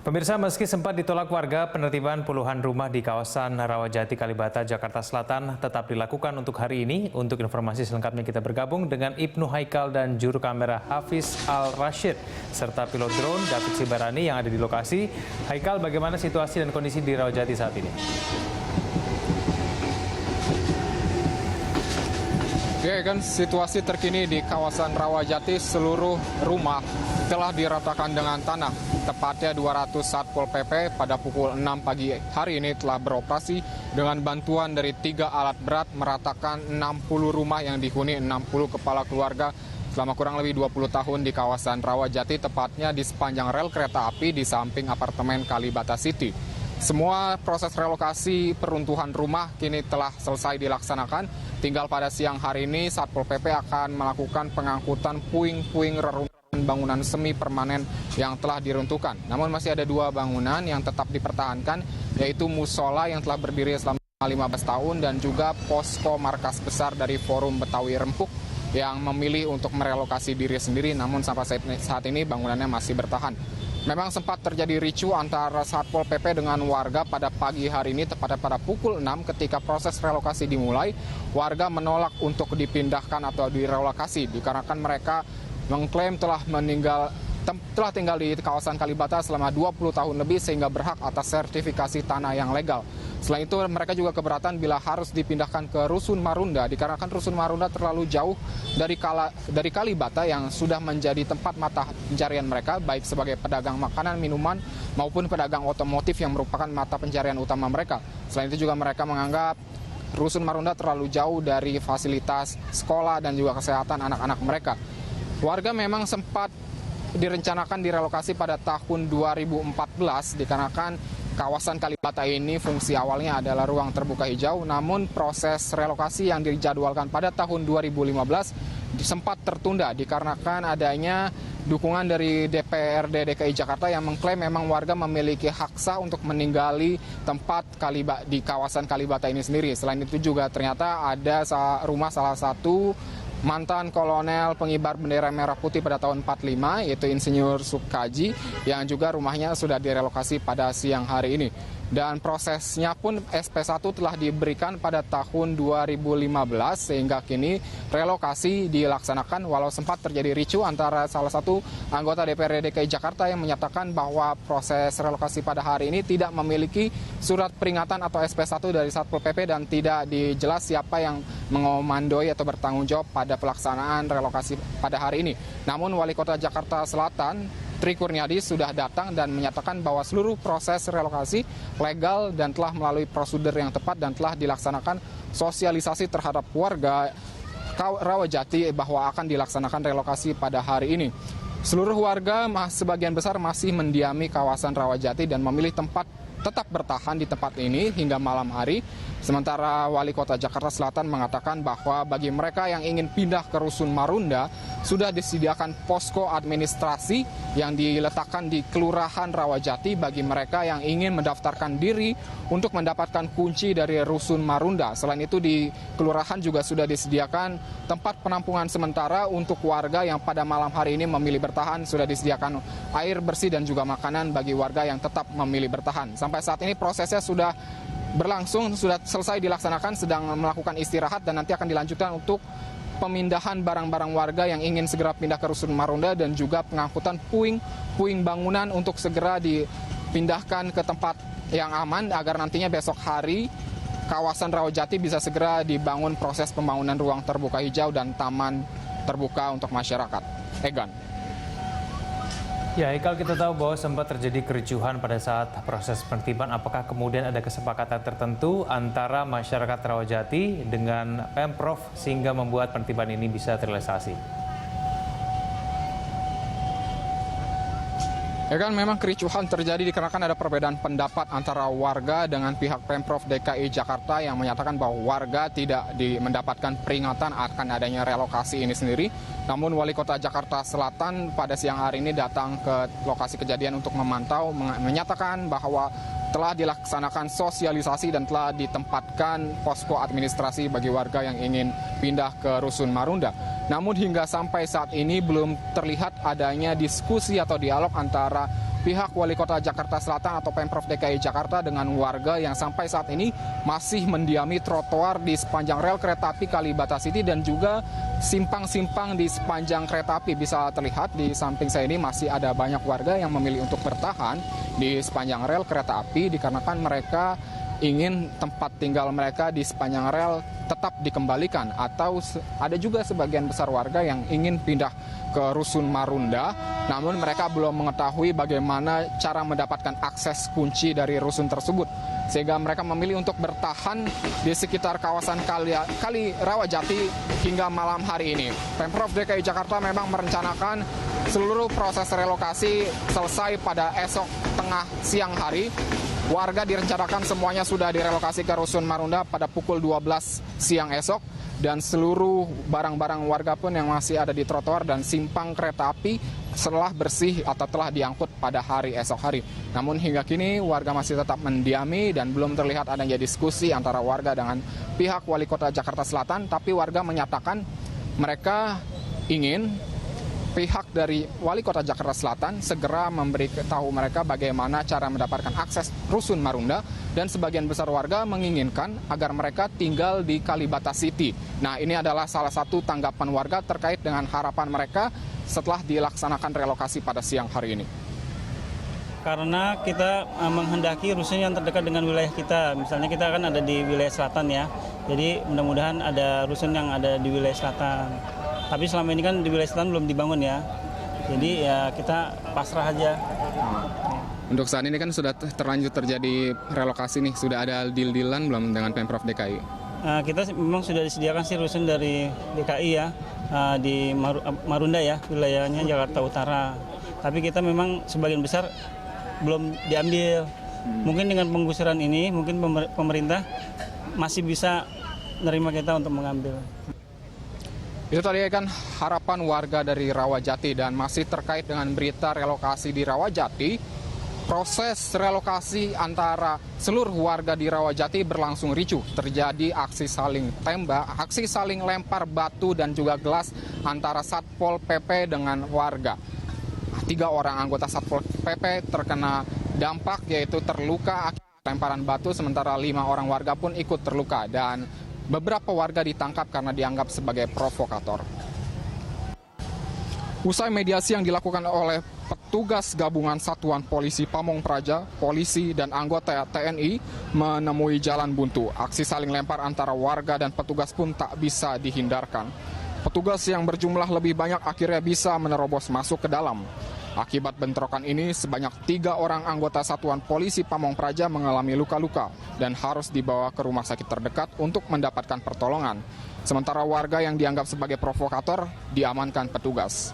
Pemirsa, meski sempat ditolak warga, penertiban puluhan rumah di kawasan Rawajati, Kalibata, Jakarta Selatan tetap dilakukan untuk hari ini. Untuk informasi selengkapnya kita bergabung dengan Ibnu Haikal dan juru kamera Hafiz Al-Rashid, serta pilot drone David Sibarani yang ada di lokasi. Haikal, bagaimana situasi dan kondisi di Rawajati saat ini? Ya kan, situasi terkini di kawasan Rawajati, seluruh rumah telah diratakan dengan tanah. Tepatnya 200 Satpol PP pada pukul 6 pagi hari ini telah beroperasi dengan bantuan dari 3 alat berat meratakan 60 rumah yang dihuni 60 kepala keluarga selama kurang lebih 20 tahun di kawasan Rawajati, tepatnya di sepanjang rel kereta api di samping apartemen Kalibata City. Semua proses relokasi peruntuhan rumah kini telah selesai dilaksanakan. Tinggal pada siang hari ini Satpol PP akan melakukan pengangkutan puing-puing reruntuhan bangunan semi permanen yang telah diruntuhkan. Namun masih ada 2 bangunan yang tetap dipertahankan, yaitu musola yang telah berdiri selama 15 tahun dan juga posko markas besar dari Forum Betawi Rempuk yang memilih untuk merelokasi diri sendiri, namun sampai saat ini bangunannya masih bertahan. Memang sempat terjadi ricuh antara Satpol PP dengan warga pada pagi hari ini, tepatnya pada pukul 6 ketika proses relokasi dimulai. Warga menolak untuk dipindahkan atau direlokasi dikarenakan mereka mengklaim telah tinggal di kawasan Kalibata selama 20 tahun lebih sehingga berhak atas sertifikasi tanah yang legal. Selain itu, mereka juga keberatan bila harus dipindahkan ke Rusun Marunda dikarenakan Rusun Marunda terlalu jauh dari Kalibata yang sudah menjadi tempat mata pencarian mereka, baik sebagai pedagang makanan, minuman, maupun pedagang otomotif yang merupakan mata pencarian utama mereka. Selain itu juga mereka menganggap Rusun Marunda terlalu jauh dari fasilitas sekolah dan juga kesehatan anak-anak mereka. Warga memang sempat direncanakan direlokasi pada tahun 2014 dikarenakan kawasan Kalibata ini fungsi awalnya adalah ruang terbuka hijau, namun proses relokasi yang dijadwalkan pada tahun 2015 sempat tertunda dikarenakan adanya dukungan dari DPRD DKI Jakarta yang mengklaim memang warga memiliki hak sah untuk meninggali tempat di kawasan Kalibata ini sendiri. Selain itu juga ternyata ada rumah salah satu mantan kolonel pengibar bendera merah putih pada tahun 45, yaitu Insinyur Sukaji, yang juga rumahnya sudah direlokasi pada siang hari ini. Dan prosesnya pun SP1 telah diberikan pada tahun 2015 sehingga kini relokasi dilaksanakan walau sempat terjadi ricuh antara salah satu anggota DPRD DKI Jakarta yang menyatakan bahwa proses relokasi pada hari ini tidak memiliki surat peringatan atau SP1 dari Satpol PP dan tidak dijelas siapa yang mengomandoi atau bertanggung jawab pada pelaksanaan relokasi pada hari ini. Namun Wali Kota Jakarta Selatan Tri Kurniadi sudah datang dan menyatakan bahwa seluruh proses relokasi legal dan telah melalui prosedur yang tepat dan telah dilaksanakan sosialisasi terhadap warga Rawajati bahwa akan dilaksanakan relokasi pada hari ini. Seluruh warga sebagian besar masih mendiami kawasan Rawajati dan memilih tempat tetap bertahan di tempat ini hingga malam hari. Sementara Wali Kota Jakarta Selatan mengatakan bahwa bagi mereka yang ingin pindah ke Rusun Marunda sudah disediakan posko administrasi yang diletakkan di Kelurahan Rawajati bagi mereka yang ingin mendaftarkan diri untuk mendapatkan kunci dari Rusun Marunda. Selain itu di Kelurahan juga sudah disediakan tempat penampungan sementara untuk warga yang pada malam hari ini memilih bertahan. Sudah disediakan air bersih dan juga makanan bagi warga yang tetap memilih bertahan. Sampai saat ini prosesnya sudah berlangsung, sudah selesai dilaksanakan, sedang melakukan istirahat dan nanti akan dilanjutkan untuk pemindahan barang-barang warga yang ingin segera pindah ke Rusun Marunda dan juga pengangkutan puing bangunan untuk segera dipindahkan ke tempat yang aman agar nantinya besok hari kawasan Rawajati bisa segera dibangun proses pembangunan ruang terbuka hijau dan taman terbuka untuk masyarakat. Egan. Ya, Haikal, kita tahu bahwa sempat terjadi kericuhan pada saat proses penertiban. Apakah kemudian ada kesepakatan tertentu antara masyarakat Rawajati dengan Pemprov sehingga membuat penertiban ini bisa terrealisasi? Ya kan, memang kericuhan terjadi dikarenakan ada perbedaan pendapat antara warga dengan pihak Pemprov DKI Jakarta yang menyatakan bahwa warga tidak mendapatkan peringatan akan adanya relokasi ini sendiri. Namun Wali Kota Jakarta Selatan pada siang hari ini datang ke lokasi kejadian untuk memantau, menyatakan bahwa telah dilaksanakan sosialisasi dan telah ditempatkan posko administrasi bagi warga yang ingin pindah ke Rusun Marunda. Namun hingga sampai saat ini belum terlihat adanya diskusi atau dialog antara pihak Wali Kota Jakarta Selatan atau Pemprov DKI Jakarta dengan warga yang sampai saat ini masih mendiami trotoar di sepanjang rel kereta api Kalibata City dan juga simpang-simpang di sepanjang kereta api. Bisa terlihat di samping saya ini masih ada banyak warga yang memilih untuk bertahan di sepanjang rel kereta api dikarenakan mereka ingin tempat tinggal mereka di sepanjang rel tetap dikembalikan, atau ada juga sebagian besar warga yang ingin pindah ke Rusun Marunda, namun mereka belum mengetahui bagaimana cara mendapatkan akses kunci dari rusun tersebut, sehingga mereka memilih untuk bertahan di sekitar kawasan Kali Rawajati hingga malam hari ini. Pemprov DKI Jakarta memang merencanakan seluruh proses relokasi selesai pada esok tengah siang hari. Warga direncanakan semuanya sudah direlokasi ke Rusun Marunda pada pukul 12 siang esok, dan seluruh barang-barang warga pun yang masih ada di trotoar dan simpang kereta api setelah bersih atau telah diangkut pada hari esok hari. Namun hingga kini warga masih tetap mendiami dan belum terlihat adanya diskusi antara warga dengan pihak Wali Kota Jakarta Selatan, tapi warga menyatakan mereka ingin pihak dari Wali Kota Jakarta Selatan segera memberitahu mereka bagaimana cara mendapatkan akses Rusun Marunda, dan sebagian besar warga menginginkan agar mereka tinggal di Kalibata City. Nah, ini adalah salah satu tanggapan warga terkait dengan harapan mereka setelah dilaksanakan relokasi pada siang hari ini. Karena kita menghendaki rusun yang terdekat dengan wilayah kita. Misalnya kita kan ada di wilayah selatan ya, jadi mudah-mudahan ada rusun yang ada di wilayah selatan. Tapi selama ini kan di wilayah selatan belum dibangun ya, jadi ya kita pasrah aja. Untuk saat ini kan sudah terlanjur terjadi relokasi nih, sudah ada deal-dealan belum dengan Pemprov DKI? Kita memang sudah disediakan sih rusun dari DKI ya, di Marunda ya, wilayahnya Jakarta Utara. Tapi kita memang sebagian besar belum diambil. Mungkin dengan penggusuran ini, mungkin pemerintah masih bisa menerima kita untuk mengambil. Itu tadi kan harapan warga dari Rawajati, dan masih terkait dengan berita relokasi di Rawajati. Proses relokasi antara seluruh warga di Rawajati berlangsung ricuh. Terjadi aksi saling tembak, aksi saling lempar batu dan juga gelas antara Satpol PP dengan warga. 3 orang anggota Satpol PP terkena dampak, yaitu terluka akibat lemparan batu, sementara 5 orang warga pun ikut terluka, dan beberapa warga ditangkap karena dianggap sebagai provokator. Usai mediasi yang dilakukan oleh petugas gabungan Satuan Polisi Pamong Praja, polisi dan anggota TNI menemui jalan buntu. Aksi saling lempar antara warga dan petugas pun tak bisa dihindarkan. Petugas yang berjumlah lebih banyak akhirnya bisa menerobos masuk ke dalam. Akibat bentrokan ini, sebanyak 3 orang anggota Satuan Polisi Pamong Praja mengalami luka-luka dan harus dibawa ke rumah sakit terdekat untuk mendapatkan pertolongan. Sementara warga yang dianggap sebagai provokator diamankan petugas.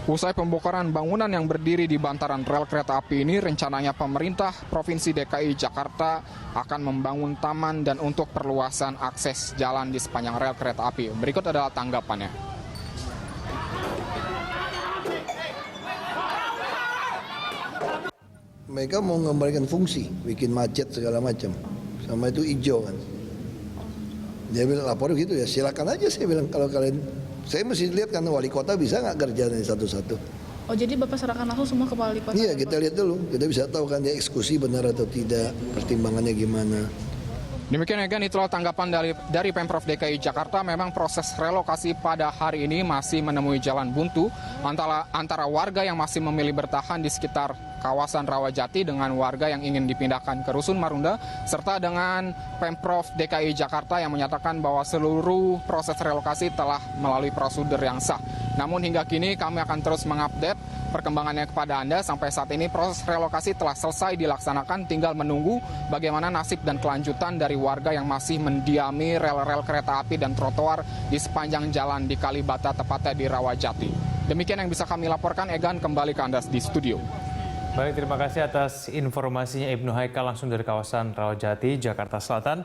Usai pembongkaran bangunan yang berdiri di bantaran rel kereta api ini, rencananya pemerintah Provinsi DKI Jakarta akan membangun taman dan untuk perluasan akses jalan di sepanjang rel kereta api. Berikut adalah tanggapannya. Mereka mau mengembalikan fungsi, bikin macet segala macam, sama itu hijau kan. Dia bilang lapor gitu ya, silakan aja, saya bilang, kalau kalian, saya mesti lihat kan wali kota bisa nggak kerja dari satu-satu. Oh, jadi Bapak serahkan langsung semua ke wali kota? Iya, kita lihat dulu, kita bisa tahu kan dia eksekusi benar atau tidak, pertimbangannya gimana. Demikian ya kan, itulah tanggapan dari Pemprov DKI Jakarta. Memang proses relokasi pada hari ini masih menemui jalan buntu antara warga yang masih memilih bertahan di sekitar kawasan Rawajati dengan warga yang ingin dipindahkan ke Rusun Marunda, serta dengan Pemprov DKI Jakarta yang menyatakan bahwa seluruh proses relokasi telah melalui prosedur yang sah. Namun hingga kini kami akan terus mengupdate perkembangannya kepada Anda. Sampai saat ini proses relokasi telah selesai dilaksanakan, tinggal menunggu bagaimana nasib dan kelanjutan dari warga yang masih mendiami rel-rel kereta api dan trotoar di sepanjang jalan di Kalibata, tepatnya di Rawajati. Demikian yang bisa kami laporkan. Egan, kembali ke Anda di studio. Baik, terima kasih atas informasinya Ibnu Haikal langsung dari kawasan Rawajati, Jakarta Selatan.